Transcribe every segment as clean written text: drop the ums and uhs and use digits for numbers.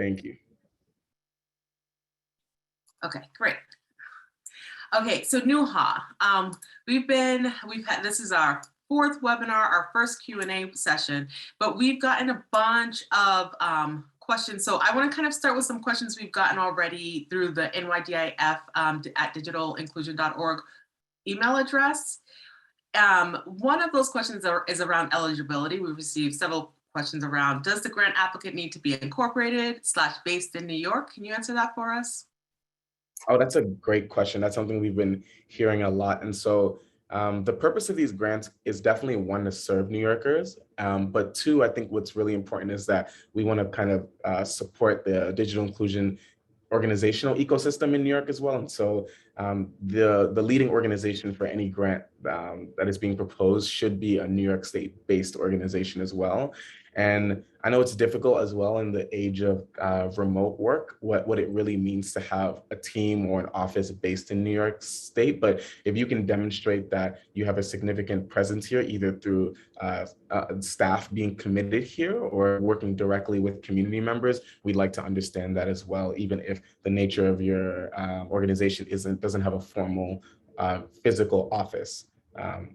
Thank you. Okay, great. Okay, so Nuha, this is our fourth webinar, our first Q&A session, but we've gotten a bunch of questions. So I want to kind of start with some questions we've gotten already through the NYDIF at digitalinclusion.org email address. One of those questions is around eligibility. We've received several questions around, does the grant applicant need to be incorporated / based in New York? Can you answer that for us? Oh, that's a great question. That's something we've been hearing a lot. And so the purpose of these grants is definitely one, to serve New Yorkers. But two, I think what's really important is that we want to kind of support the digital inclusion organizational ecosystem in New York as well. And so the leading organization for any grant that is being proposed should be a New York State based organization as well. And I know it's difficult as well in the age of remote work, what it really means to have a team or an office based in New York State. But if you can demonstrate that you have a significant presence here, either through staff being committed here or working directly with community members, we'd like to understand that as well, even if the nature of your organization doesn't have a formal physical office.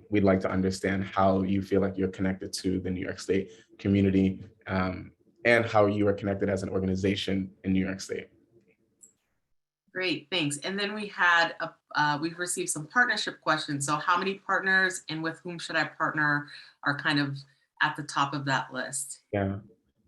We'd like to understand how you feel like you're connected to the New York State community and how you are connected as an organization in New York State. Great, thanks. And then we've received some partnership questions. So how many partners and with whom should I partner are kind of at the top of that list?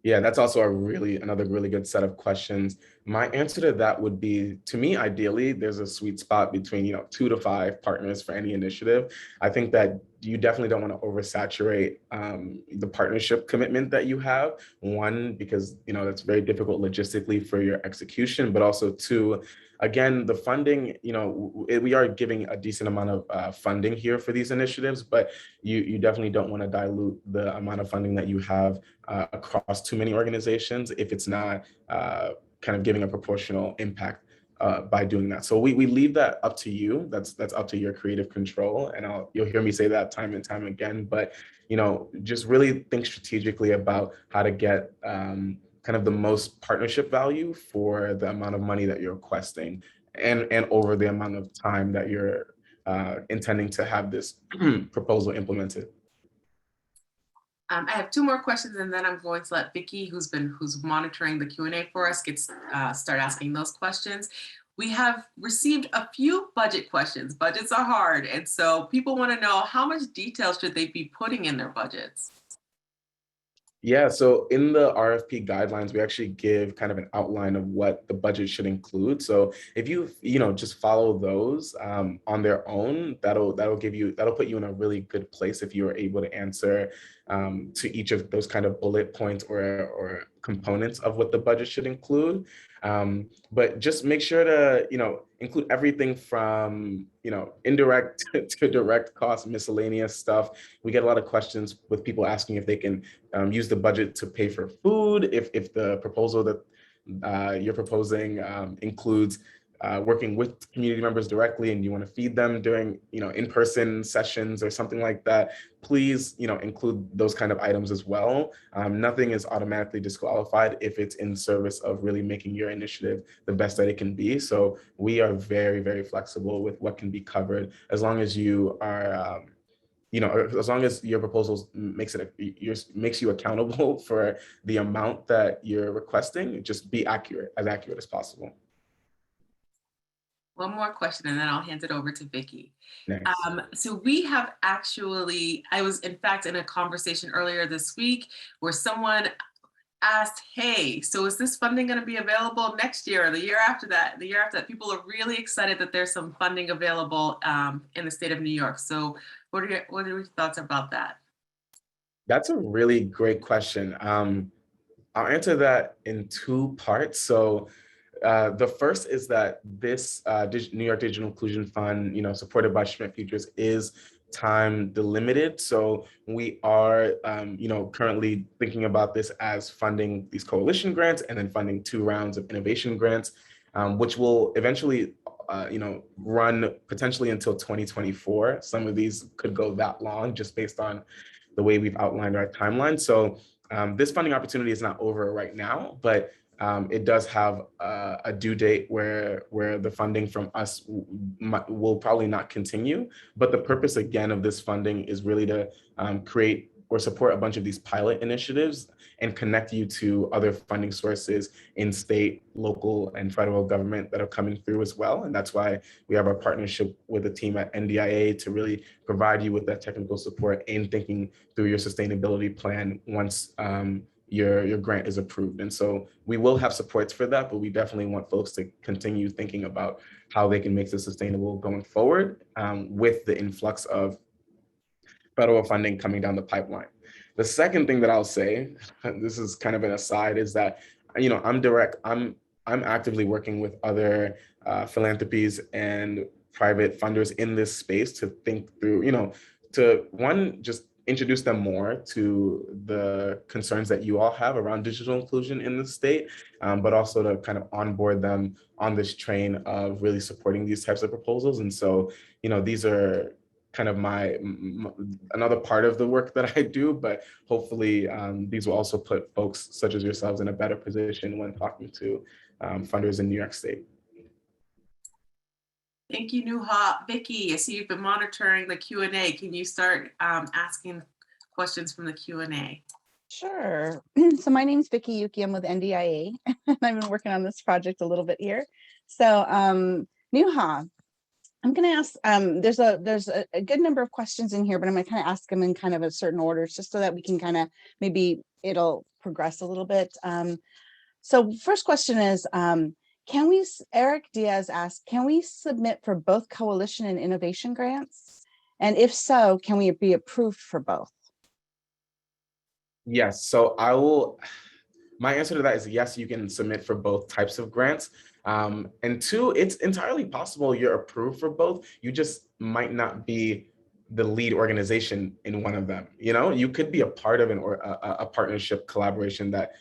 Yeah, that's also another really good set of questions. My answer to that would be, to me, ideally, there's a sweet spot between 2 to 5 partners for any initiative. I think that you definitely don't want to oversaturate the partnership commitment that you have. One, because that's very difficult logistically for your execution, but also two, again, the funding, we are giving a decent amount of funding here for these initiatives, but you definitely don't want to dilute the amount of funding that you have across too many organizations if it's not kind of giving a proportional impact by doing that. So we leave that up to you. That's up to your creative control. And you'll hear me say that time and time again, but just really think strategically about how to get kind of the most partnership value for the amount of money that you're requesting and over the amount of time that you're intending to have this proposal implemented. I have 2 more questions, and then I'm going to let Vicki, who's monitoring the Q&A for us, start asking those questions. We have received a few budget questions. Budgets are hard, and so people want to know, how much detail should they be putting in their budgets? Yeah, so in the RFP guidelines, we actually give kind of an outline of what the budget should include. So if you just follow those on their own, that'll put you in a really good place if you are able to answer to each of those kind of bullet points or components of what the budget should include. But just make sure to include everything from indirect to direct cost, miscellaneous stuff. We get a lot of questions with people asking if they can use the budget to pay for food, if the proposal that you're proposing includes working with community members directly and you want to feed them during in-person sessions or something like that. Please include those kind of items as well. Nothing is automatically disqualified if it's in service of really making your initiative the best that it can be. So we are very, very flexible with what can be covered, as long as you are as long as your proposal makes you accountable for the amount that you're requesting. Just be as accurate as possible. One more question, and then I'll hand it over to Vicki. Nice. So we have I was in fact in a conversation earlier this week where someone asked, hey, so is this funding going to be available next year or the year after that? People are really excited that there's some funding available in the state of New York. So what are your thoughts about that? That's a really great question. I'll answer that in 2 parts. So the first is that this New York Digital Inclusion Fund, supported by Schmidt Futures, is time delimited. So we are, currently thinking about this as funding these coalition grants and then funding 2 rounds of innovation grants, which will eventually, run potentially until 2024. Some of these could go that long just based on the way we've outlined our timeline. So this funding opportunity is not over right now, but it does have a due date where the funding from us will probably not continue. But the purpose again of this funding is really to create or support a bunch of these pilot initiatives and connect you to other funding sources in state, local, and federal government that are coming through as well. And that's why we have our partnership with the team at NDIA to really provide you with that technical support in thinking through your sustainability plan once your grant is approved. And so we will have supports for that, but we definitely want folks to continue thinking about how they can make this sustainable going forward with the influx of federal funding coming down the pipeline. The second thing that I'll say, this is kind of an aside, is that, you know, I'm actively working with other philanthropies and private funders in this space to think through, you know, to one, just introduce them more to the concerns that you all have around digital inclusion in the state, but also to kind of onboard them on this train of really supporting these types of proposals. And so, you know, these are kind of another part of the work that I do, but hopefully these will also put folks such as yourselves in a better position when talking to funders in New York State. Thank you, Nuha. Vicky, I see you've been monitoring the Q&A. Can you start asking questions from the Q&A? Sure. So my name is Vicky Yuki. I'm with NDIA, and I've been working on this project a little bit here. So Nuha, I'm going to ask, there's a good number of questions in here, but I'm going to kind of ask them in kind of a certain order, just so that we can kind of, maybe it'll progress a little bit. So first question is, Eric Diaz asked, can we submit for both coalition and innovation grants? And if so, can we be approved for both? Yes, so my answer to that is yes, you can submit for both types of grants. And two, it's entirely possible you're approved for both. You just might not be the lead organization in one of them. You know, you could be a part of a partnership collaboration that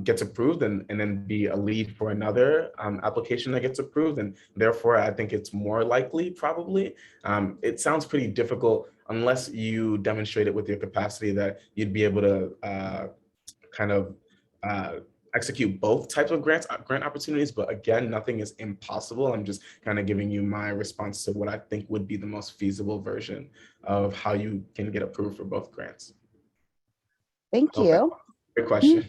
gets approved and then be a lead for another application that gets approved. And therefore, I think it's more likely, probably. It sounds pretty difficult unless you demonstrate it with your capacity that you'd be able to kind of execute both types of grant opportunities. But again, nothing is impossible. I'm just kind of giving you my response to what I think would be the most feasible version of how you can get approved for both grants. Thank you. Good question.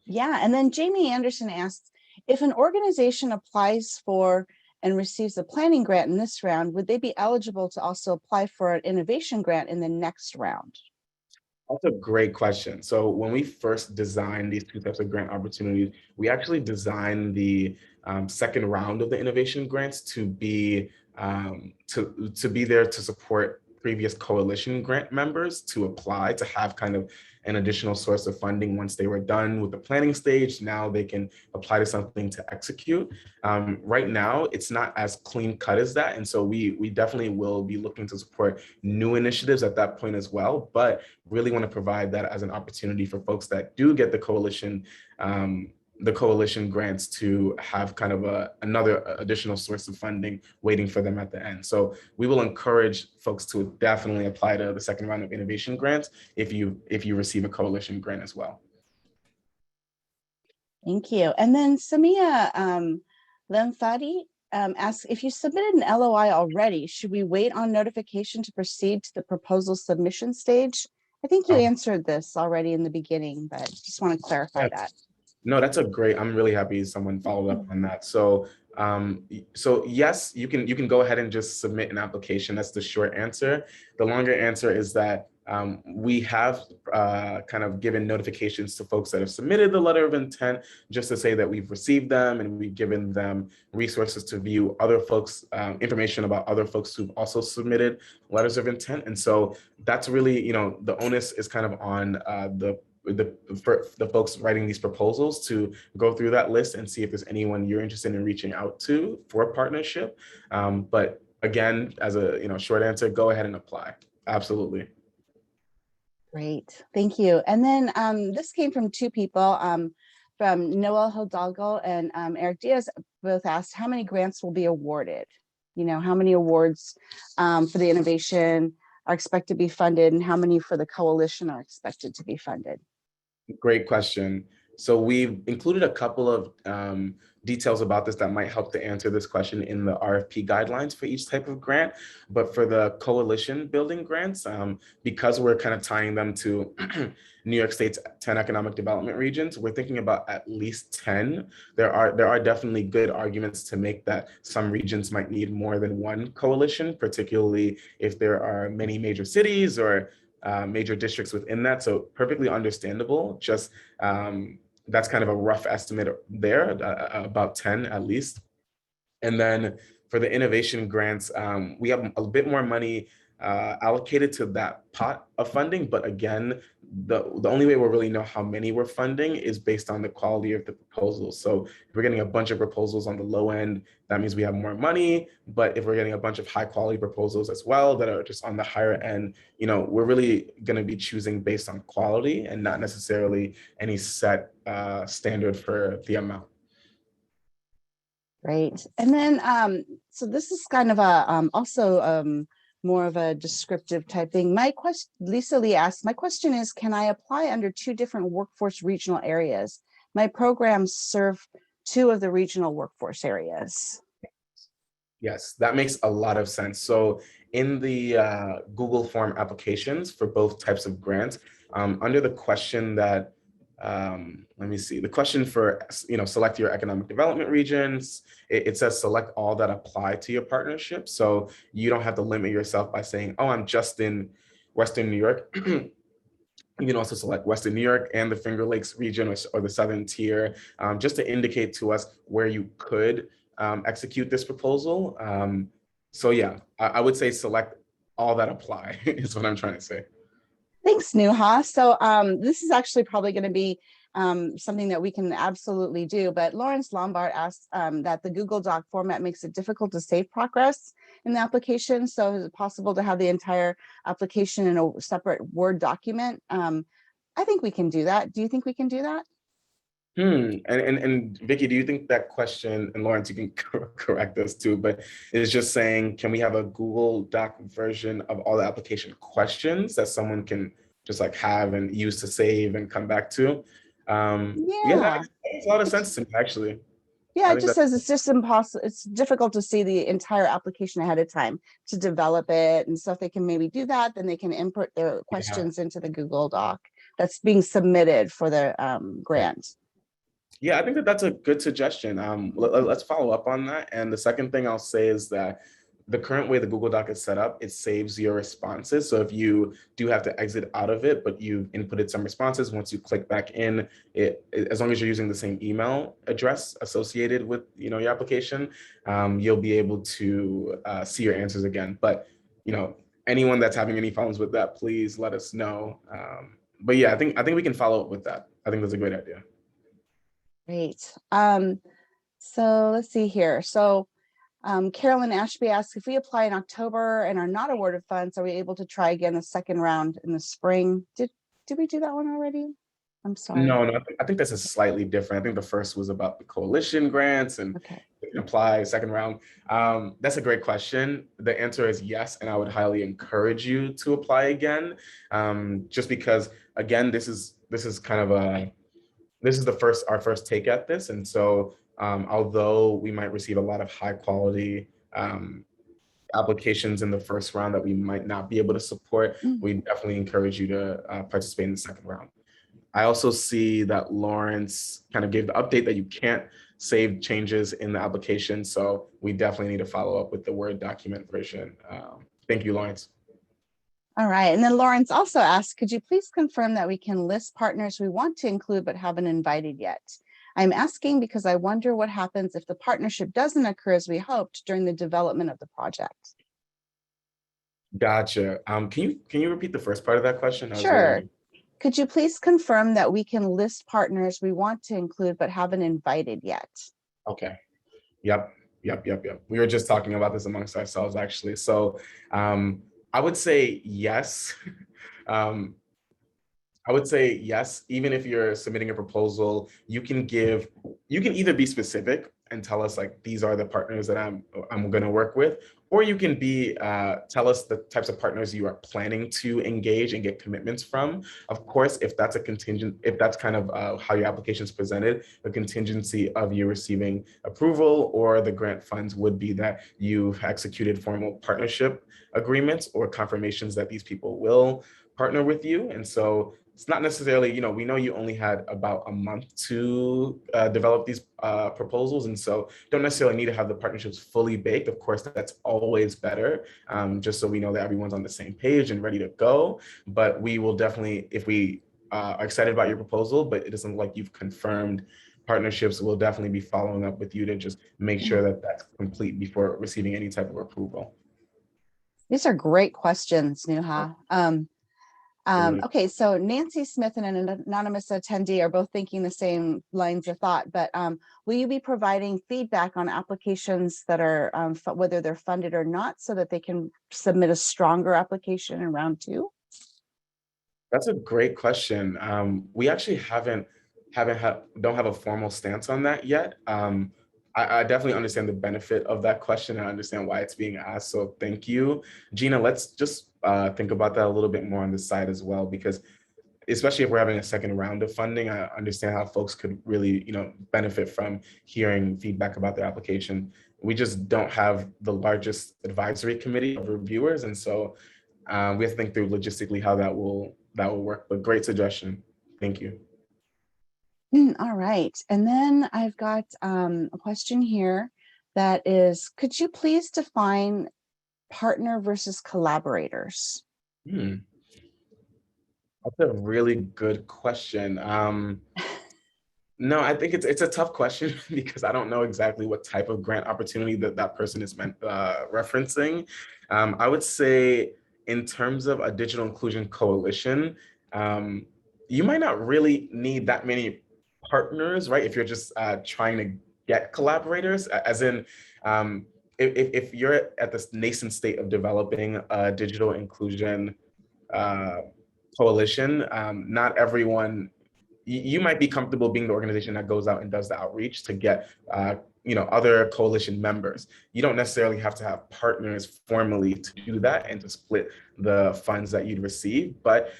Yeah, and then Jamie Anderson asks, if an organization applies for and receives a planning grant in this round, would they be eligible to also apply for an innovation grant in the next round? That's a great question. So when we first designed these two types of grant opportunities, we actually designed the second round of the innovation grants to be there to support previous coalition grant members to apply to have kind of an additional source of funding once they were done with the planning stage. Now they can apply to something to execute. Right now, it's not as clean cut as that. And so we definitely will be looking to support new initiatives at that point as well, but really want to provide that as an opportunity for folks that do get the coalition grants to have kind of another additional source of funding waiting for them at the end. So we will encourage folks to definitely apply to the second round of innovation grants if you receive a coalition grant as well. Thank you. And then Samia Lemfadi asks, if you submitted an LOI already, should we wait on notification to proceed to the proposal submission stage? I think you answered this already in the beginning, but just want to clarify that. No, I'm really happy someone followed up on that. So yes, you can go ahead and just submit an application. That's the short answer. The longer answer is that we have kind of given notifications to folks that have submitted the letter of intent, just to say that we've received them and we've given them resources to view other folks, information about other folks who've also submitted letters of intent. And so that's really, you know, the onus is kind of on the folks writing these proposals to go through that list and see if there's anyone you're interested in reaching out to for a partnership. But again, as a short answer, go ahead and apply. Absolutely. Great, thank you. And then this came from two people, from Noel Hidalgo and Eric Diaz, both asked how many grants will be awarded? You know, how many awards for the innovation are expected to be funded and how many for the coalition are expected to be funded? Great question. So we've included a couple of details about this that might help to answer this question in the RFP guidelines for each type of grant. But for the coalition building grants, because we're kind of tying them to New York State's 10 economic development regions, we're thinking about at least 10. There are definitely good arguments to make that some regions might need more than one coalition, particularly if there are many major cities or major districts within that. So perfectly understandable. Just that's kind of a rough estimate there, about 10 at least. And then for the innovation grants, we have a bit more money allocated to that pot of funding. But again, the only way we'll really know how many we're funding is based on the quality of the proposals. So if we're getting a bunch of proposals on the low end, that means we have more money. But if we're getting a bunch of high quality proposals as well that are just on the higher end, we're really going to be choosing based on quality and not necessarily any set standard for the amount. Great. And then, so this is kind of a also more of a descriptive type thing. Lisa Lee asks, my question is, can I apply under 2 different workforce regional areas? My programs serve 2 of the regional workforce areas. Yes, that makes a lot of sense. So in the Google form applications for both types of grants, under the question that, let me see, the question for, select your economic development regions, it says select all that apply to your partnership. So you don't have to limit yourself by saying, oh, I'm just in Western New York. You can also select Western New York and the Finger Lakes region or the Southern Tier, just to indicate to us where you could execute this proposal. So yeah, I would say select all that apply is what I'm trying to say. Thanks, Nuha. So this is actually probably going to be something that we can absolutely do, but Lawrence Lombard asked that the Google Doc format makes it difficult to save progress in the application. So is it possible to have the entire application in a separate Word document? I think we can do that. Do you think we can do that? And Vicky, do you think that question, and Lawrence, you can correct us too, but it's just saying, can we have a Google Doc version of all the application questions that someone can just like have and use to save and come back to? Yeah, that makes a lot of sense to me, actually. Yeah, it just says it's just impossible. It's difficult to see the entire application ahead of time to develop it. And so if they can maybe do that, then they can input their questions into the Google Doc that's being submitted for the grant. Yeah, I think that that's a good suggestion. Let's follow up on that. And the second thing I'll say is that the current way the Google Doc is set up, it saves your responses. So if you do have to exit out of it, but you've inputted some responses, once you click back in, as long as you're using the same email address associated with your application, you'll be able to see your answers again. But anyone that's having any problems with that, please let us know. But yeah, I think we can follow up with that. I think that's a great idea. Great. So let's see here. So Carolyn Ashby asks, if we apply in October and are not awarded funds, are we able to try again the second round in the spring? Did we do that one already? I'm sorry. No, I think this is slightly different. I think the first was about the coalition grants and apply second round. That's a great question. The answer is yes, and I would highly encourage you to apply again. Just because, again, this is kind of our first take at this, and so although we might receive a lot of high quality applications in the first round that we might not be able to support, we definitely encourage you to participate in the second round. I also see that Lawrence kind of gave the update that you can't save changes in the application, so we definitely need to follow up with the Word document version. Thank you, Lawrence. All right. And then Lawrence also asked, could you please confirm that we can list partners we want to include but haven't invited yet? I'm asking because I wonder what happens if the partnership doesn't occur as we hoped during the development of the project. Gotcha. Can you repeat the first part of that question? Sure. Could you please confirm that we can list partners we want to include but haven't invited yet? Okay. Yep. We were just talking about this amongst ourselves, actually. So I would say yes. I would say yes. Even if you're submitting a proposal, you can either be specific and tell us like these are the partners that I'm going to work with, or you can tell us the types of partners you are planning to engage and get commitments from. Of course, if that's if that's kind of how your application is presented, the contingency of you receiving approval or the grant funds would be that you've executed formal partnership agreements or confirmations that these people will partner with you. And so it's not necessarily, we know you only had about a month to develop these proposals. And so don't necessarily need to have the partnerships fully baked. Of course, that's always better, just so we know that everyone's on the same page and ready to go. But we will definitely, if we are excited about your proposal, but it doesn't look like you've confirmed partnerships, we'll definitely be following up with you to just make sure that that's complete before receiving any type of approval. These are great questions, Nuha. Okay, so Nancy Smith and an anonymous attendee are both thinking the same lines of thought, but will you be providing feedback on applications that are, whether they're funded or not, so that they can submit a stronger application in round 2? That's a great question. We actually don't have a formal stance on that yet. I definitely understand the benefit of that question. I understand why it's being asked. So thank you, Gina. Let's just think about that a little bit more on the side as well, because especially if we're having a second round of funding, I understand how folks could really, benefit from hearing feedback about their application. We just don't have the largest advisory committee of reviewers, and so we have to think through logistically how that will work. But great suggestion. Thank you. All right. And then I've got a question here that is, could you please define partner versus collaborators? That's a really good question. No, I think it's a tough question because I don't know exactly what type of grant opportunity that person is referencing. I would say in terms of a digital inclusion coalition, you might not really need that many partners, right? If you're just trying to get collaborators, as in, if you're at this nascent state of developing a digital inclusion coalition, not everyone, you might be comfortable being the organization that goes out and does the outreach to get other coalition members. You don't necessarily have to have partners formally to do that and to split the funds that you'd receive. But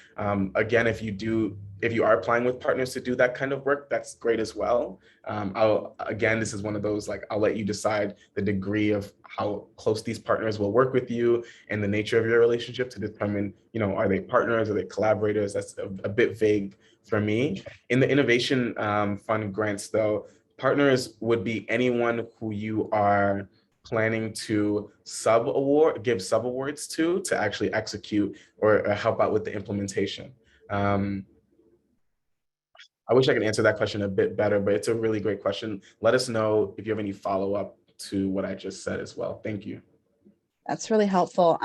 again, if you are applying with partners to do that kind of work, that's great as well. This is one of those, like, I'll let you decide the degree of how close these partners will work with you and the nature of your relationship to determine, are they partners, are they collaborators? That's a bit vague for me. In the Innovation Fund grants, though, partners would be anyone who you are planning to give subawards to actually execute or help out with the implementation. I wish I could answer that question a bit better, but it's a really great question. Let us know if you have any follow-up to what I just said as well. Thank you. That's really helpful.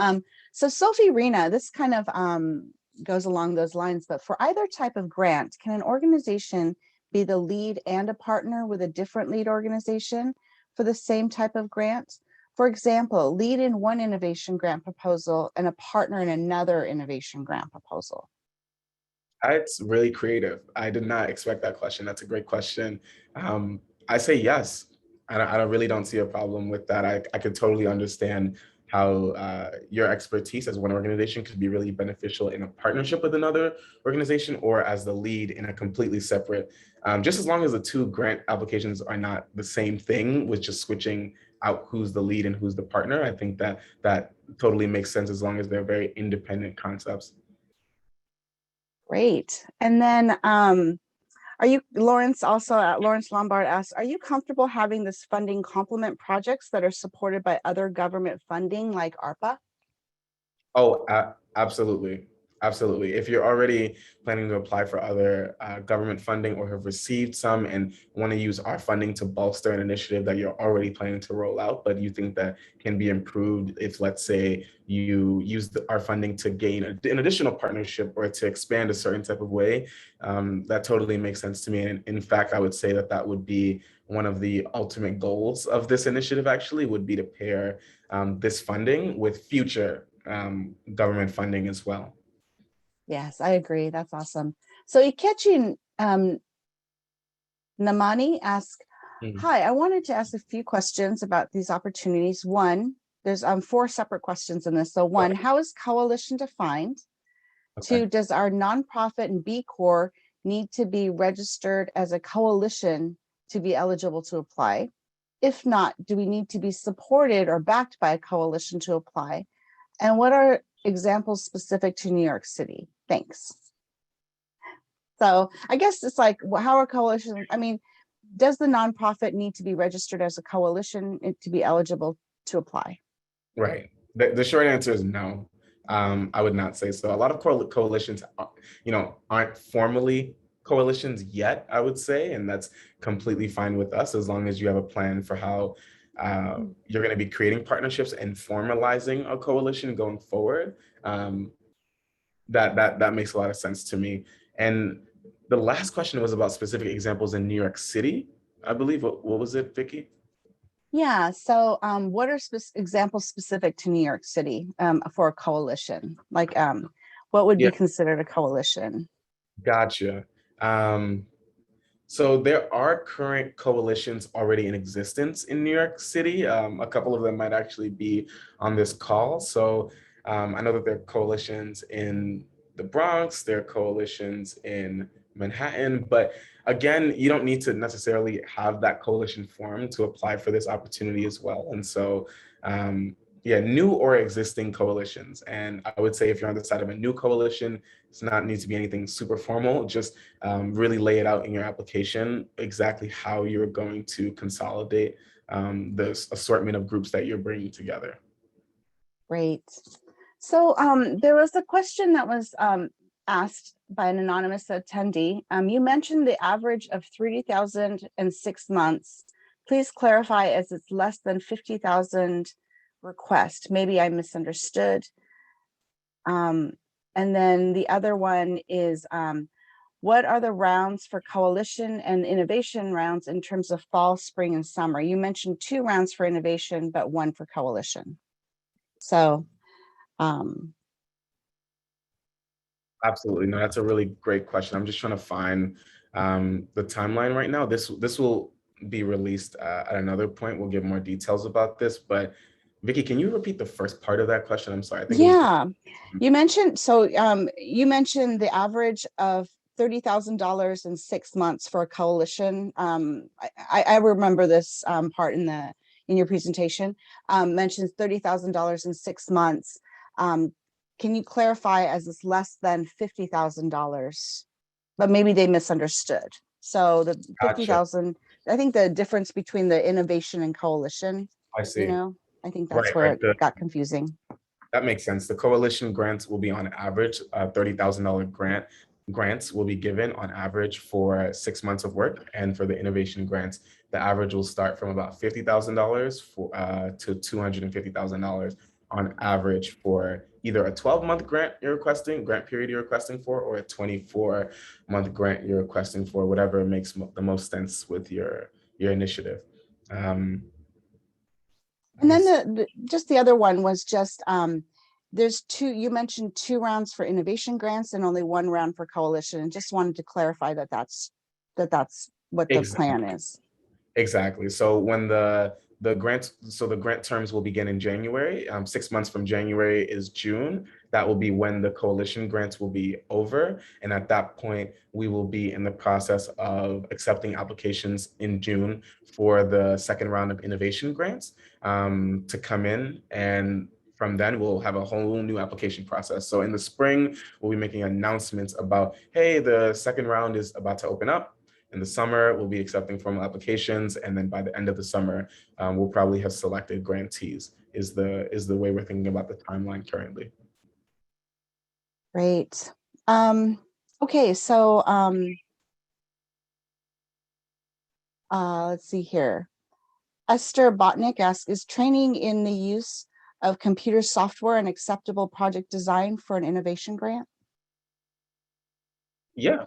So Sophie Rena, this kind of goes along those lines, but for either type of grant, can an organization be the lead and a partner with a different lead organization for the same type of grant? For example, lead in one innovation grant proposal and a partner in another innovation grant proposal. It's really creative. I did not expect that question. That's a great question. I say yes. I really don't see a problem with that. I could totally understand how your expertise as one organization could be really beneficial in a partnership with another organization or as the lead in a completely separate, just as long as the two grant applications are not the same thing with just switching out who's the lead and who's the partner. I think that totally makes sense as long as they're very independent concepts. Great. And then Lawrence Lombard asks, are you comfortable having this funding complement projects that are supported by other government funding like ARPA? Oh, absolutely. Absolutely. If you're already planning to apply for other government funding or have received some and want to use our funding to bolster an initiative that you're already planning to roll out, but you think that can be improved if, let's say, you use our funding to gain an additional partnership or to expand a certain type of way, that totally makes sense to me. And in fact, I would say that would be one of the ultimate goals of this initiative, actually, would be to pair this funding with future government funding as well. Yes, I agree. That's awesome. So Ikechi Namani asks, Mhm. hi, I wanted to ask a few questions about these opportunities. One, there's 4 separate questions in this. So one, Okay. how is coalition defined? Okay. 2, does our nonprofit and B Corps need to be registered as a coalition to be eligible to apply? If not, do we need to be supported or backed by a coalition to apply? And what are examples specific to New York City? Thanks. So I guess it's like, how are coalitions? I mean, does the nonprofit need to be registered as a coalition to be eligible to apply? Right. The short answer is no. I would not say so. A lot of coalitions, aren't formally coalitions yet, I would say, and that's completely fine with us as long as you have a plan for how you're going to be creating partnerships and formalizing a coalition going forward. That makes a lot of sense to me. And the last question was about specific examples in New York City, I believe. What was it, Vicky? Yeah, so what are examples specific to New York City for a coalition? Like what would Yeah, be considered a coalition? gotcha. Um, So there are current coalitions already in existence in New York City. A couple of them might actually be on this call. So I know that there are coalitions in the Bronx, there are coalitions in Manhattan, but again, you don't need to necessarily have that coalition formed to apply for this opportunity as well. And so, yeah, new or existing coalitions. And I would say if you're on the side of a new coalition, it's not need to be anything super formal, just really lay it out in your application exactly how you're going to consolidate the assortment of groups that you're bringing together. Great. So there was a question that was asked by an anonymous attendee. You mentioned the average of 30,000 in 6 months. Please clarify as it's less than 50,000 request. Maybe I misunderstood. And then the other one is, what are the rounds for coalition and innovation rounds in terms of fall, spring, and summer? You mentioned 2 rounds for innovation, but 1 for coalition. So, Absolutely. No, that's a really great question. I'm just trying to find the timeline right now. This will be released at another point. We'll give more details about this. But Vicky, can you repeat the first part of that question? I'm sorry. I think it was. yeah, you mentioned, you mentioned the average of $30,000 in 6 months for a coalition. I remember this part in your presentation, mentions $30,000 in 6 months. Can you clarify as it's less than $50,000? But maybe they misunderstood. So the Gotcha. 50,000, I think the difference between the innovation and coalition, I see. I think that's Right, where right. it got confusing. That makes sense. The coalition grants will be on average, $30,000 grants will be given on average for 6 months of work. And for the innovation grants, the average will start from about $50,000 to $250,000 on average for either a 12-month grant period you're requesting for, or a 24-month grant you're requesting for, whatever makes the most sense with your initiative. And then just the other one was just, there's 2, you mentioned 2 rounds for innovation grants and only 1 round for coalition, and just wanted to clarify that that's what the plan is. Exactly. So when the grant terms will begin in January. 6 months from January is June. That will be when the coalition grants will be over. And at that point, we will be in the process of accepting applications in June for the second round of innovation grants to come in. And from then, we'll have a whole new application process. So in the spring, we'll be making announcements about, hey, the second round is about to open up. In the summer, we'll be accepting formal applications, and then by the end of the summer, we'll probably have selected grantees. Is the way we're thinking about the timeline currently. Great. Okay, so let's see here. Esther Botnick asks, is training in the use of computer software an acceptable project design for an innovation grant? Yeah,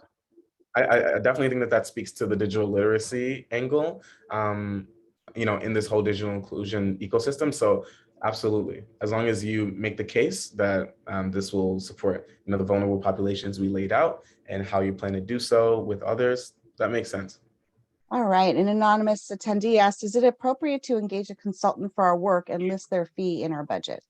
I definitely think that speaks to the digital literacy angle, in this whole digital inclusion ecosystem. So Absolutely. As long as you make the case that this will support, the vulnerable populations we laid out and how you plan to do so with others, that makes sense. All right, an anonymous attendee asked, is it appropriate to engage a consultant for our work and list their fee in our budget?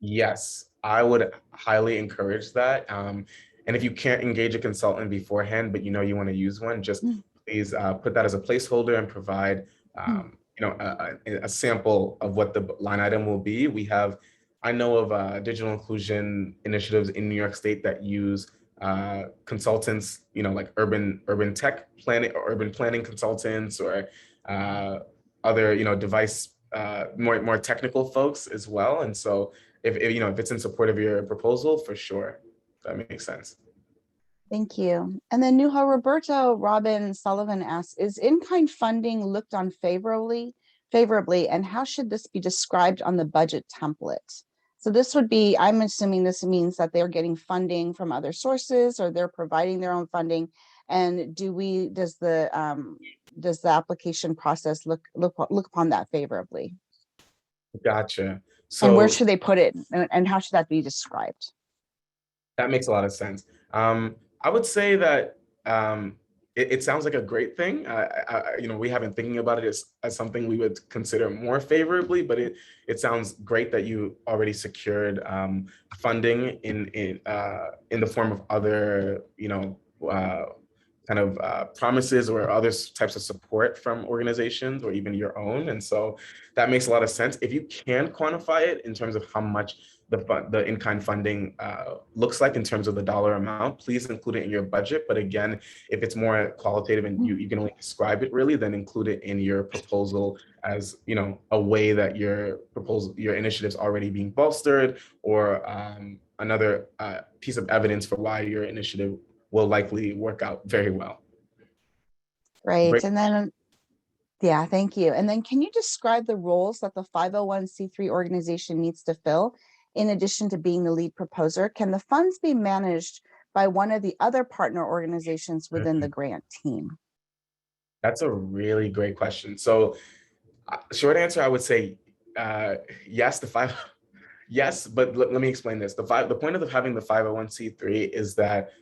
Yes, I would highly encourage that. And if you can't engage a consultant beforehand, but you want to use one, just Mm, please put that as a placeholder and provide, mm. a sample of what the line item will be. I know of digital inclusion initiatives in New York State that use consultants, like urban tech planning or urban planning consultants or other, device more technical folks as well. And so if it's in support of your proposal, for sure, that makes sense. Thank you. And then Nuha Roberto Robin Sullivan asks, is in-kind funding looked on favorably, and how should this be described on the budget template? So this would be, I'm assuming this means that they're getting funding from other sources or they're providing their own funding. And does the application process look upon that favorably? Gotcha. And where So should they put it, and how should that be described? that makes a lot of sense. I would say that it sounds like a great thing. We haven't thinking about it as something we would consider more favorably, but it sounds great that you already secured funding in the form of other, kind of promises or other types of support from organizations or even your own. And so that makes a lot of sense. If you can quantify it in terms of how much the in-kind funding looks like in terms of the dollar amount, please include it in your budget. But again, if it's more qualitative and you can only describe it really, then include it in your proposal as a way that your initiative's already being bolstered, or another piece of evidence for why your initiative will likely work out very well. Right. Great. And then, yeah, thank you. And then can you describe the roles that the 501c3 organization needs to fill in addition to being the lead proposer? Can the funds be managed by one of the other partner organizations within the grant team? That's a really great question. So short answer, I would say yes, yes, but let me explain this. The point of having the 501c3 is that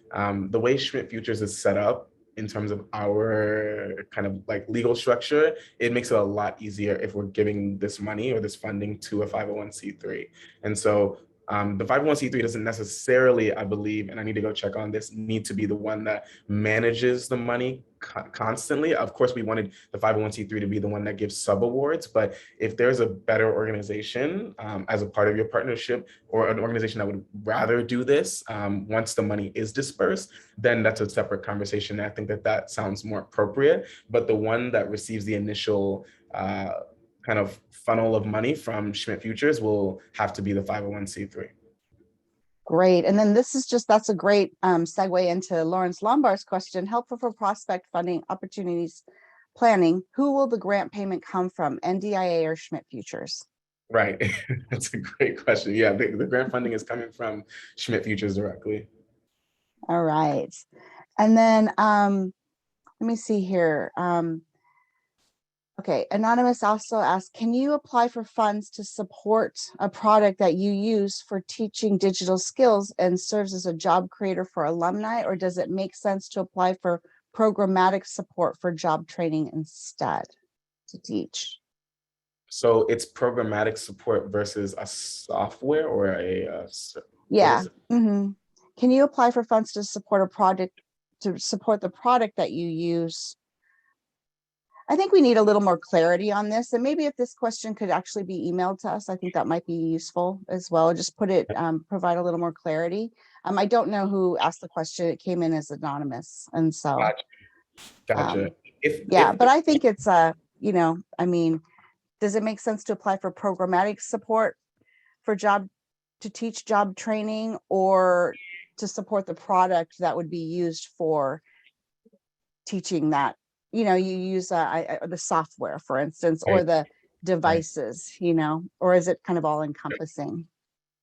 the way Schmidt Futures is set up in terms of our kind of like legal structure, it makes it a lot easier if we're giving this money or this funding to a 501c3. And so the 501c3 doesn't necessarily, I believe, and I need to go check on this, need to be the one that manages the money constantly. Of course, we wanted the 501c3 to be the one that gives sub awards, but if there's a better organization as a part of your partnership, or an organization that would rather do this once the money is dispersed, then that's a separate conversation. I think that sounds more appropriate, but the one that receives the initial kind of funnel of money from Schmidt Futures will have to be the 501c3. Great. And then that's a great segue into Lawrence Lombard's question. Helpful for prospect funding opportunities planning. Who will the grant payment come from, NDIA or Schmidt Futures? Right. That's a great question. Yeah, the grant funding is coming from Schmidt Futures directly. All right. And then let me see here. Okay, Anonymous also asked, can you apply for funds to support a product that you use for teaching digital skills and serves as a job creator for alumni, or does it make sense to apply for programmatic support for job training instead to teach? So it's programmatic support versus a software or Yeah. Mm-hmm. Can you apply for funds to support a project, to support the product that you use? I think we need a little more clarity on this, and maybe if this question could actually be emailed to us, I think that might be useful as well. Just put it, provide a little more clarity. I don't know who asked the question. It came in as anonymous, and so Gotcha. Yeah, but I think it's I mean, does it make sense to apply for programmatic support for to teach job training, or to support the product that would be used for teaching that? You use the software, for instance, or the devices, or is it kind of all encompassing?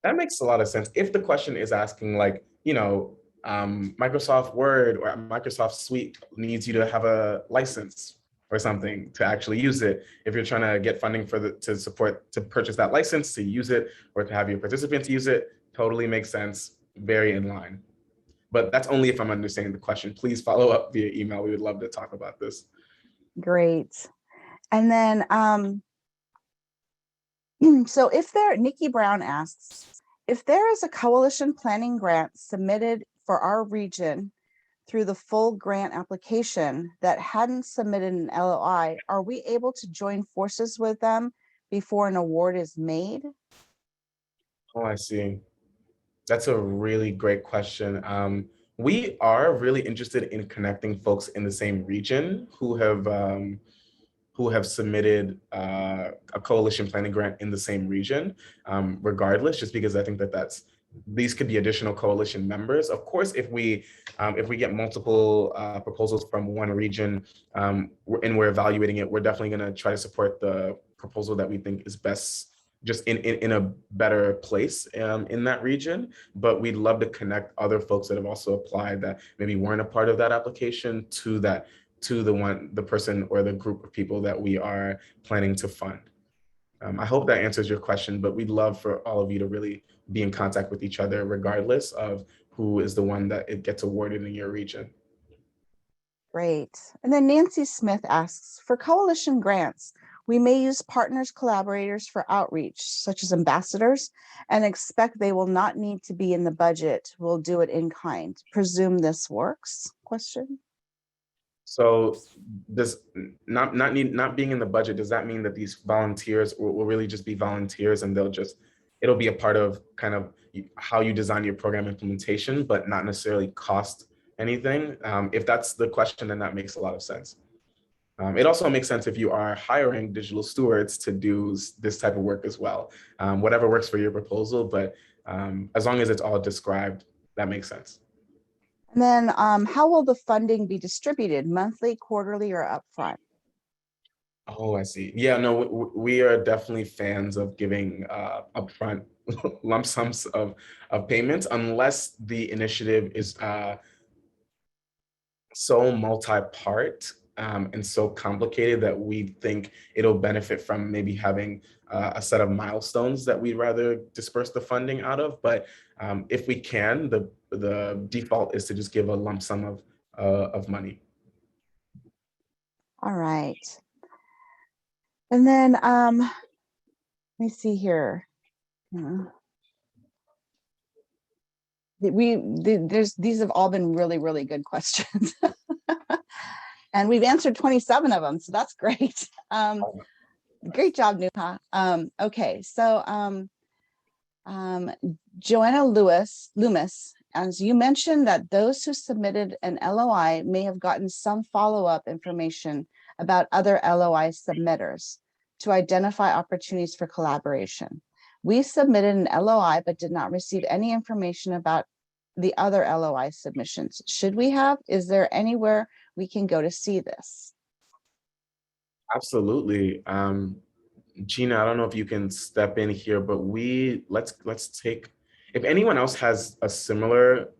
That makes a lot of sense. If the question is asking like, Microsoft Word or Microsoft Suite needs you to have a license or something to actually use it. If you're trying to get funding for to purchase that license, to use it, or to have your participants use it, totally makes sense, very in line. But that's only if I'm understanding the question. Please follow up via email. We would love to talk about this. Great. And then, so Nikki Brown asks, if there is a coalition planning grant submitted for our region through the full grant application that hadn't submitted an LOI, are we able to join forces with them before an award is made? Oh, I see. That's a really great question. We are really interested in connecting folks in the same region who have submitted a coalition planning grant in the same region, regardless, just because I think these could be additional coalition members. Of course, if we get multiple proposals from one region and we're evaluating it, we're definitely going to try to support the proposal that we think is best, just in a better place in that region. But we'd love to connect other folks that have also applied that maybe weren't a part of that application to the person or the group of people that we are planning to fund. I hope that answers your question, but we'd love for all of you to really be in contact with each other, regardless of who is the one that it gets awarded in your region. Great. And then Nancy Smith asks, for coalition grants, we may use partners, collaborators for outreach, such as ambassadors, and expect they will not need to be in the budget. We'll do it in kind. Presume this works? Question. So does not being in the budget, does that mean that these volunteers will really just be volunteers and it'll be a part of kind of how you design your program implementation, but not necessarily cost anything? If that's the question, then that makes a lot of sense. It also makes sense if you are hiring digital stewards to do this type of work as well. Whatever works for your proposal, but as long as it's all described, that makes sense. And then how will the funding be distributed, monthly, quarterly, or upfront? Oh, I see. Yeah, no, we are definitely fans of giving upfront lump sums of payments, unless the initiative is so multi-part and so complicated that we think it'll benefit from maybe having a set of milestones that we'd rather disperse the funding out of. But if we can, the default is to just give a lump sum of money. All right. And then let me see here. These have all been really, really good questions. And we've answered 27 of them, so that's great. Great job, Nuha. Okay, so Joanna Loomis, as you mentioned that those who submitted an LOI may have gotten some follow-up information about other LOI submitters to identify opportunities for collaboration. We submitted an LOI but did not receive any information about the other LOI submissions. Should we have? Is there anywhere we can go to see this? Absolutely. Gina, I don't know if you can step in here, but let's take, if anyone else has a similar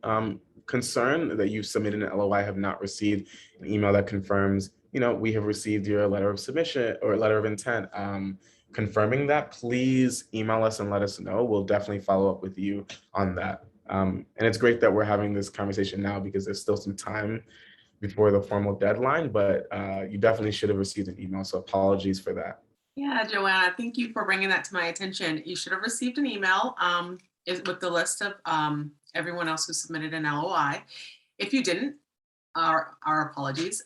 concern that you submitted an LOI, have not received an email that confirms, we have received your letter of submission or letter of intent, confirming that, please email us and let us know. We'll definitely follow up with you on that. And it's great that we're having this conversation now because there's still some time before the formal deadline, but you definitely should have received an email. So apologies for that. Yeah, Joanna, thank you for bringing that to my attention. You should have received an email with the list of everyone else who submitted an LOI. If you didn't, our apologies.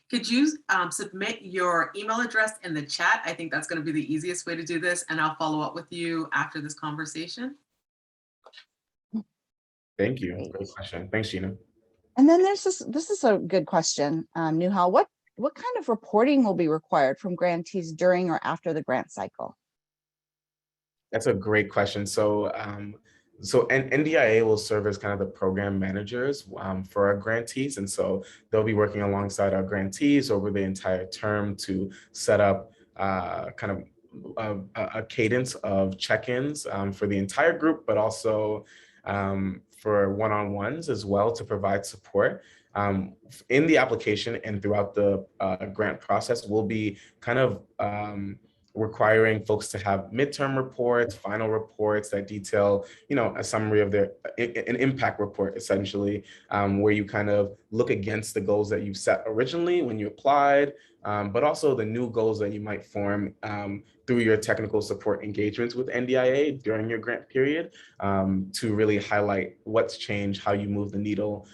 Could you submit your email address in the chat? I think that's going to be the easiest way to do this, and I'll follow up with you after this conversation. Thank you. Great question. Thanks, Gina. And then this is a good question, Nuha. What kind of reporting will be required from grantees during or after the grant cycle? That's a great question. So NDIA will serve as kind of the program managers for our grantees. And so they'll be working alongside our grantees over the entire term to set up kind of a cadence of check-ins for the entire group, but also for one-on-ones as well to provide support. In the application and throughout the grant process, we'll be kind of requiring folks to have midterm reports, final reports that detail, a summary of an impact report, essentially, where you kind of look against the goals that you set originally when you applied, but also the new goals that you might form through your technical support engagements with NDIA during your grant period, to really highlight what's changed, how you move the needle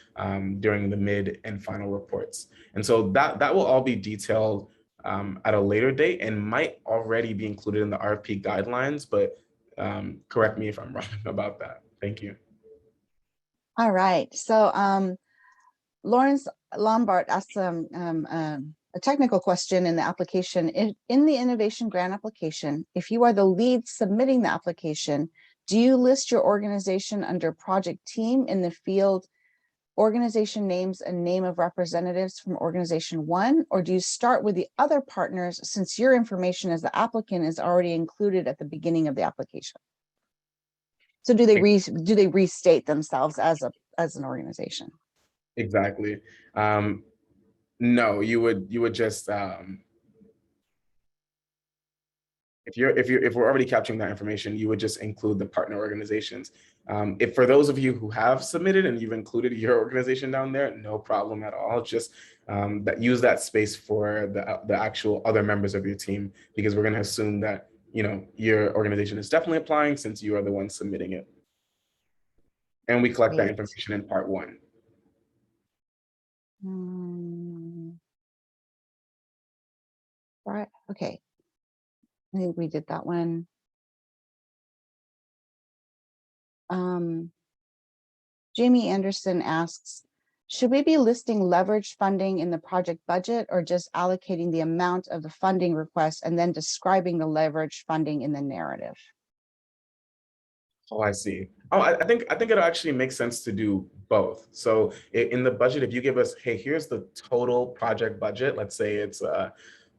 during the mid and final reports. And so that will all be detailed at a later date and might already be included in the RFP guidelines, but correct me if I'm wrong about that. Thank you. All right. So Lawrence Lombard asked a technical question in the application. In the innovation grant application, if you are the lead submitting the application, do you list your organization under project team in the field organization names and name of representatives from organization one, or do you start with the other partners since your information as the applicant is already included at the beginning of the application? So do they restate themselves as an organization? Exactly. No, you would just if we're already capturing that information, you would just include the partner organizations. If for those of you who have submitted and you've included your organization down there, no problem at all. Just use that space for the actual other members of your team, because we're going to assume that your organization is definitely applying since you are the one submitting it. And we collect that information in part one. Right. Okay. I think we did that one. Jamie Anderson asks, should we be listing leveraged funding in the project budget or just allocating the amount of the funding request and then describing the leveraged funding in the narrative? Oh, I see. Oh, I think it'll actually make sense to do both. So in the budget, if you give us, hey, here's the total project budget, let's say it's a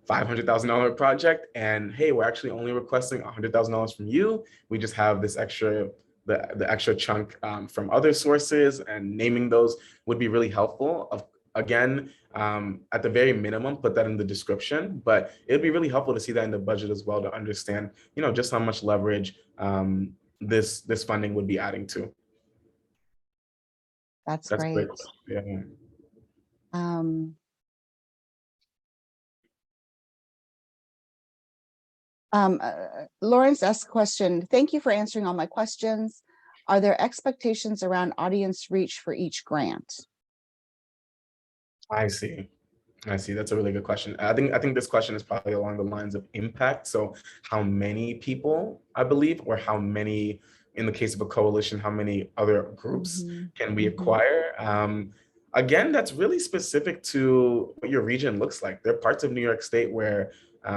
$500,000 project, and hey, we're actually only requesting $100,000 from you. We just have this extra, the extra chunk from other sources, and naming those would be really helpful. Again, at the very minimum, put that in the description, but it'd be really helpful to see that in the budget as well, to understand, just how much leverage this funding would be adding to. That's great. Yeah. Lawrence asked a question. Thank you for answering all my questions. Are there expectations around audience reach for each grant? I see. That's a really good question. I think this question is probably along the lines of impact. So how many people, I believe, or how many, in the case of a coalition, how many other groups can we acquire? Again, that's really specific to what your region looks like. There are parts of New York State where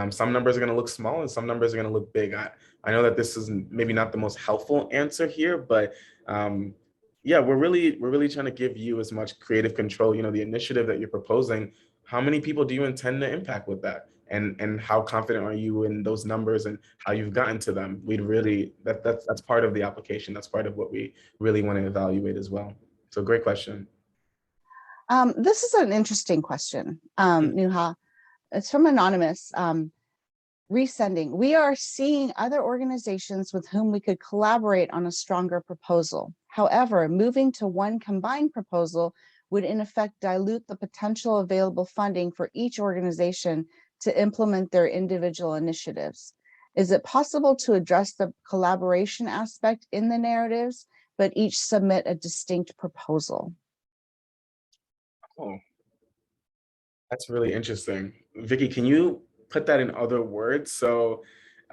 some numbers are going to look small and some numbers are going to look big. I know that this is maybe not the most helpful answer here, but yeah, we're really trying to give you as much creative control. The initiative that you're proposing, how many people do you intend to impact with that? And how confident are you in those numbers and how you've gotten to them? We'd really, that's part of the application. That's part of what we really want to evaluate as well. So great question. This is an interesting question, Nuha. It's from Anonymous. Resending. We are seeing other organizations with whom we could collaborate on a stronger proposal. However, moving to one combined proposal would in effect dilute the potential available funding for each organization to implement their individual initiatives. Is it possible to address the collaboration aspect in the narratives, but each submit a distinct proposal? Oh, that's really interesting. Vicky, can you put that in other words? So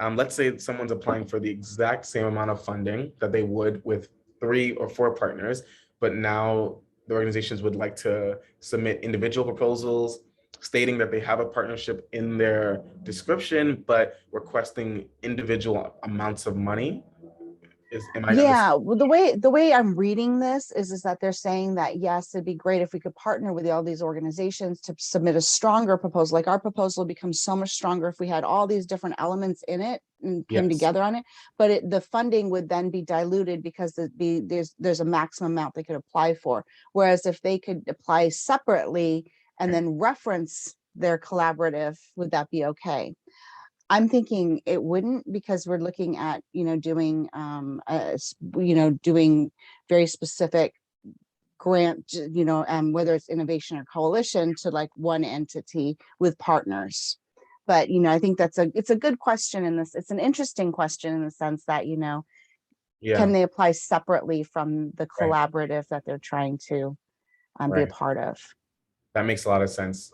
let's say someone's applying for the exact same amount of funding that they would with 3 or 4 partners, but now the organizations would like to submit individual proposals stating that they have a partnership in their description, but requesting individual amounts of money. Am I Yeah, well, the way I'm reading this is that they're saying that yes, it'd be great if we could partner with all these organizations to submit a stronger proposal. Like our proposal becomes so much stronger if we had all these different elements in it and came Yes, together on it. But the funding would then be diluted because there's a maximum amount they could apply for. Whereas if they could apply separately and then reference their collaborative, would that be okay? I'm thinking it wouldn't, because we're looking at, doing, doing very specific grant, whether it's innovation or coalition to like one entity with partners. But, I think it's a good question in this. It's an interesting question in the sense that, yeah, can they apply separately from the right, collaborative that they're trying to be a right. part of? That makes a lot of sense.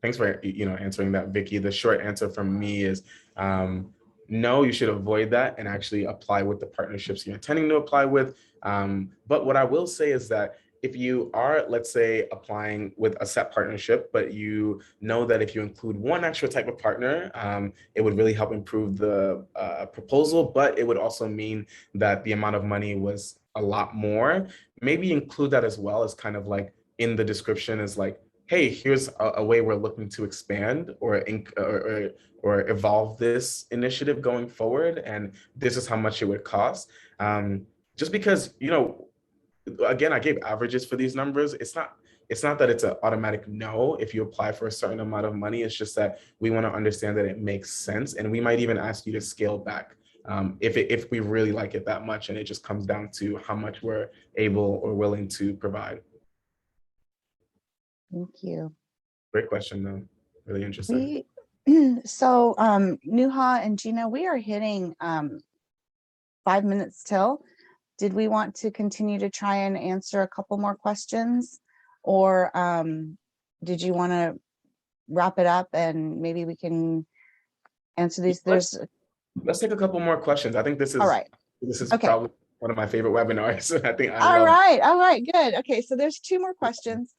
Thanks for answering that, Vicky. The short answer from me is no. You should avoid that and actually apply with the partnerships you're intending to apply with. But what I will say is that if you are, let's say, applying with a set partnership, but you know that if you include one extra type of partner, it would really help improve the proposal, but it would also mean that the amount of money was a lot more. Maybe include that as well as kind of like in the description is like, hey, here's a way we're looking to expand or evolve this initiative going forward, and this is how much it would cost. Just because, again, I gave averages for these numbers. It's not that it's an automatic no if you apply for a certain amount of money. It's just that we want to understand that it makes sense, and we might even ask you to scale back if we really like it that much, and it just comes down to how much we're able or willing to provide. Thank you. Great question, though. Really interesting. So Nuha and Gina, we are hitting 5 minutes till. Did we want to continue to try and answer a couple more questions, or did you want to wrap it up and maybe we can answer these? Let's take a couple more questions. I think this is All right. Okay. Probably one of my favorite webinars. I think I All love right. All right. Good. Okay. So there's two more questions.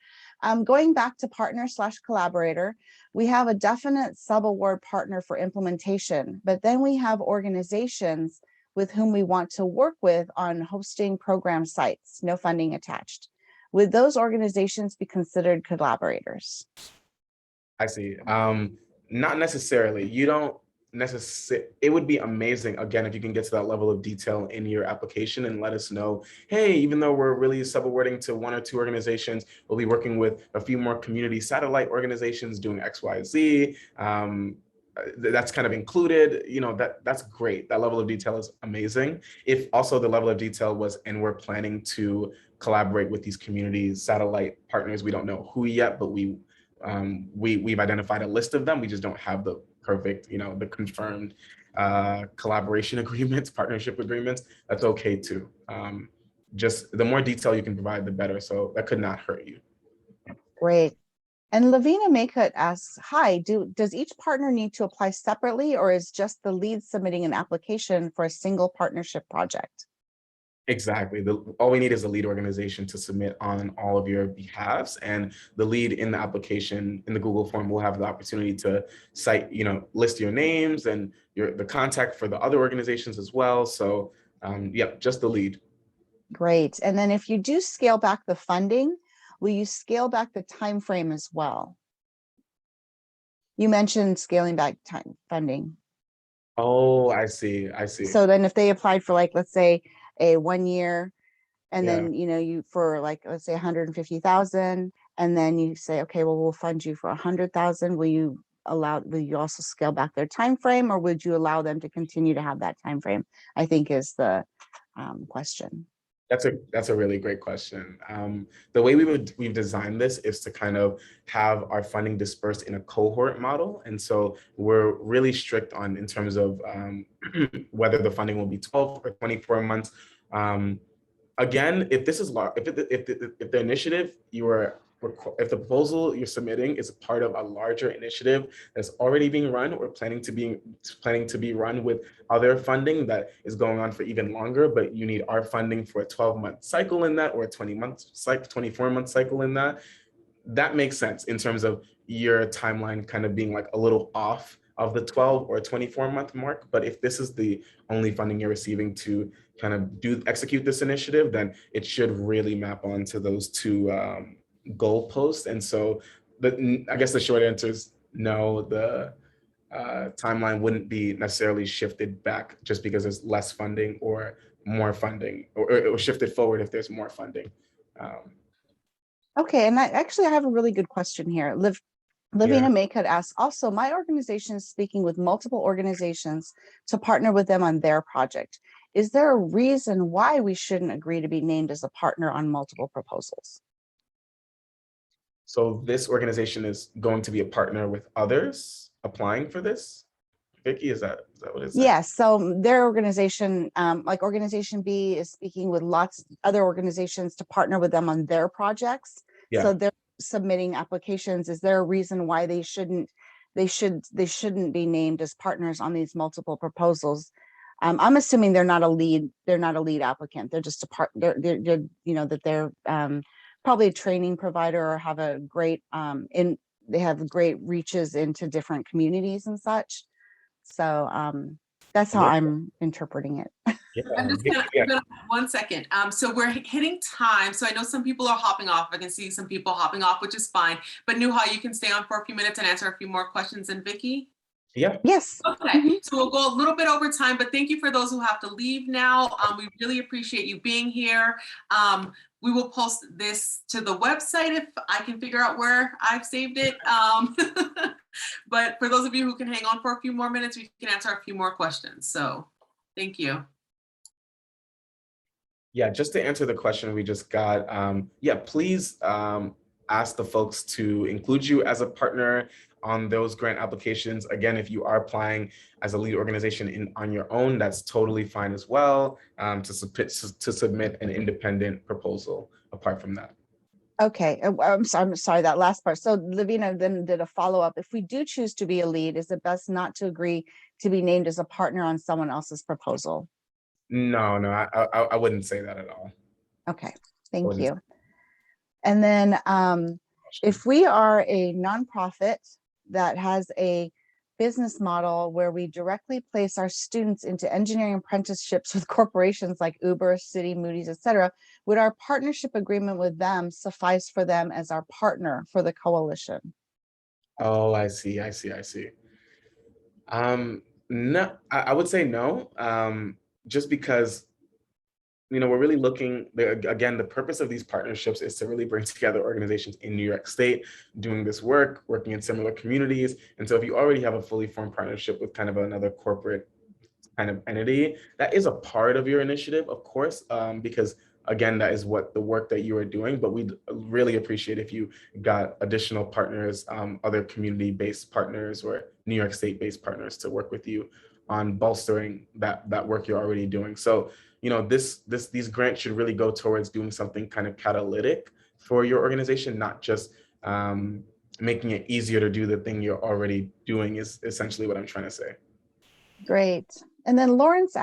Going back to partner/collaborator, we have a definite sub-award partner for implementation, but then we have organizations with whom we want to work with on hosting program sites, no funding attached. Would those organizations be considered collaborators? I see. Not necessarily. You don't necessarily. It would be amazing, again, if you can get to that level of detail in your application and let us know, hey, even though we're really sub-awarding to one or two organizations, we'll be working with a few more community satellite organizations doing X, Y, Z. That's kind of included, that's great. That level of detail is amazing. If also the level of detail was, and we're planning to collaborate with these community satellite partners, we don't know who yet, but we've identified a list of them. We just don't have the perfect, the confirmed collaboration agreements, partnership agreements. That's okay too. Just the more detail you can provide, the better. So that could not hurt you. Great. And Lavina Maykut asks, hi, does each partner need to apply separately, or is just the lead submitting an application for a single partnership project? Exactly. All we need is a lead organization to submit on all of your behalves, and the lead in the application in the Google form will have the opportunity to cite, list your names and the contact for the other organizations as well. So yep, just the lead. Great. And then if you do scale back the funding, will you scale back the time frame as well? You mentioned scaling back time funding. Oh, I see. So then if they applied for, like, let's say a 1 year, and Yeah. then, you for, like, let's say 150,000, and then you say, okay, well, we'll fund you for 100,000. Will you also scale back their time frame, or would you allow them to continue to have that time frame? I think is the question. That's a really great question. The way we've designed this is to kind of have our funding dispersed in a cohort model, and so we're really strict on in terms of whether the funding will be 12 or 24 months. Again, if this is if the initiative if the proposal you're submitting is part of a larger initiative that's already being run or planning to be run with other funding that is going on for even longer, but you need our funding for a 12-month cycle in that, or a 24-month cycle in that, that makes sense in terms of your timeline kind of being like a little off of the 12 or 24-month mark. But if this is the only funding you're receiving to kind of execute this initiative, then it should really map onto those two goalposts. And so I guess the short answer is no, the timeline wouldn't be necessarily shifted back just because there's less funding or more funding, or shifted forward if there's more funding. Okay, and I have a really good question here. Lavina Maycutt asks, also, my organization is speaking with multiple organizations to partner with them on their project. Is there a reason why we shouldn't agree to be named as a partner on multiple proposals? So this organization is going to be a partner with others applying for this? Vicky, is that what it is? Yes, so their organization, like Organization B, is speaking with lots of other organizations to partner with them on their projects. Yeah. So they're submitting applications. Is there a reason why they shouldn't be named as partners on these multiple proposals? I'm assuming they're not a lead applicant. They're just they're you know, that they're probably a training provider or have a great they have great reaches into different communities and such. So that's how I'm interpreting it. Yeah. I'm just gonna 1 second. So we're hitting time. So I know some people are hopping off. I can see some people hopping off, which is fine. But Nuha, you can stay on for a few minutes and answer a few more questions. And Vicky? Yeah. Yes. Okay. So we'll go a little bit over time, but thank you for those who have to leave now. We really appreciate you being here. We will post this to the website if I can figure out where I've saved it. But for those of you who can hang on for a few more minutes, we can answer a few more questions. So thank you. Yeah, just to answer the question we just got, yeah, please ask the folks to include you as a partner on those grant applications. Again, if you are applying as a lead organization on your own, that's totally fine as well, to submit an independent proposal apart from that. Okay, I'm sorry, that last part. So Lavina then did a follow-up. If we do choose to be a lead, is it best not to agree to be named as a partner on someone else's proposal? No, I wouldn't say that at all. Okay, thank you. And then if we are a nonprofit that has a business model where we directly place our students into engineering apprenticeships with corporations like Uber, Citi, Moody's, etc., would our partnership agreement with them suffice for them as our partner for the coalition? Oh, I see. No, I would say no, just because, you know, we're really looking, again, the purpose of these partnerships is to really bring together organizations in New York State doing this work, working in similar communities. And so if you already have a fully formed partnership with kind of another corporate kind of entity, that is a part of your initiative, of course, because again, that is what the work that you are doing, but we'd really appreciate if you got additional partners, other community-based partners or New York State-based partners to work with you on bolstering that work you're already doing. So, you know, these grants should really go towards doing something kind of catalytic for your organization, not just making it easier to do the thing you're already doing, is essentially what I'm trying to say. Great. And then Lawrence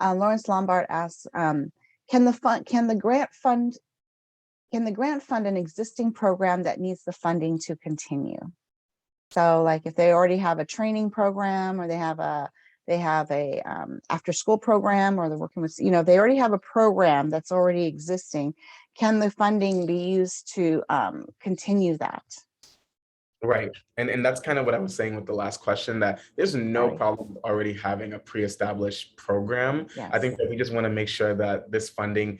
Lombard asks, can the grant fund an existing program that needs the funding to continue? So like if they already have a training program, or they have a after school program, or they're working with, you know, they already have a program that's already existing, can the funding be used to continue that? Right. And that's kind of what I was saying with the last question, that there's no problem already having a pre-established program. Yes. I think that we just want to make sure that this funding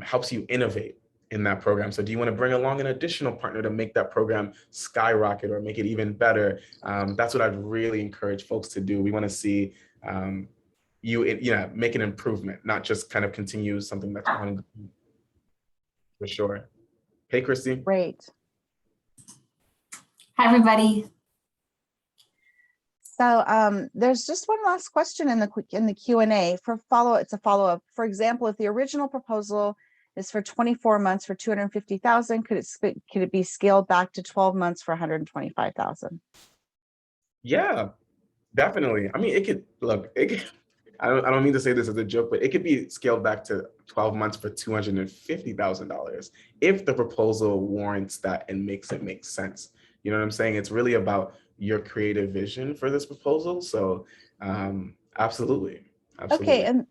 helps you innovate in that program. So do you want to bring along an additional partner to make that program skyrocket or make it even better? That's what I'd really encourage folks to do. We want to see you make an improvement, not just kind of continue something that's ongoing. For sure. Hey, Christy. Great. Hi, everybody. So there's just one last question in the Q&A for follow-up. It's a follow-up. For example, if the original proposal is for 24 months for 250,000, could it be scaled back to 12 months for 125,000? Yeah, definitely. I mean, it could I don't mean to say this as a joke, but it could be scaled back to 12 months for $250,000 if the proposal warrants that and makes it make sense. You know what I'm saying? It's really about your creative vision for this proposal. So absolutely. Okay, and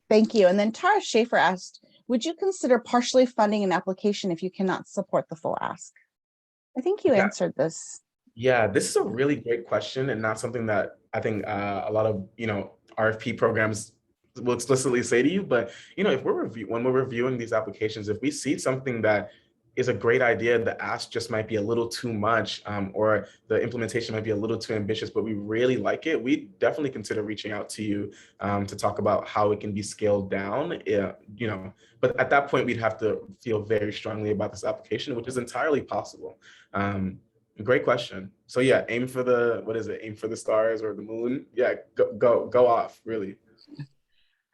thank you. And then Tara Schaefer asked, would you consider partially funding an application if you cannot support the full ask? I think you answered this. Yeah, this is a really great question, and not something that I think a lot of RFP programs will explicitly say to you. But if when we're reviewing these applications, if we see something that is a great idea, the ask just might be a little too much, or the implementation might be a little too ambitious, but we really like it, we definitely consider reaching out to you to talk about how it can be scaled down. But at that point, we'd have to feel very strongly about this application, which is entirely possible. Great question. So yeah, aim for the, what is it? Aim for the stars or the moon. Yeah, go off, really.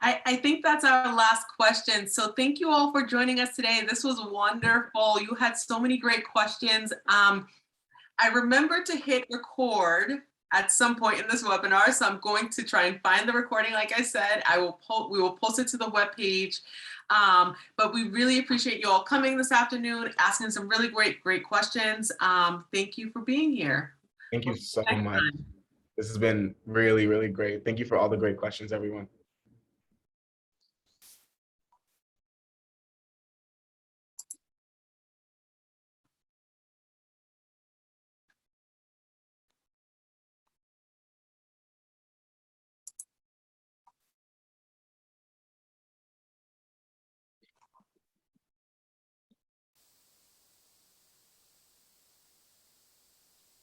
I think that's our last question. So thank you all for joining us today. This was wonderful. You had so many great questions. I remember to hit record at some point in this webinar, so I'm going to try and find the recording. Like I said, we will post it to the webpage. But we really appreciate you all coming this afternoon, asking some really great questions. Thank you for being here. Thank you so much. This has been really, really great. Thank you for all the great questions, everyone.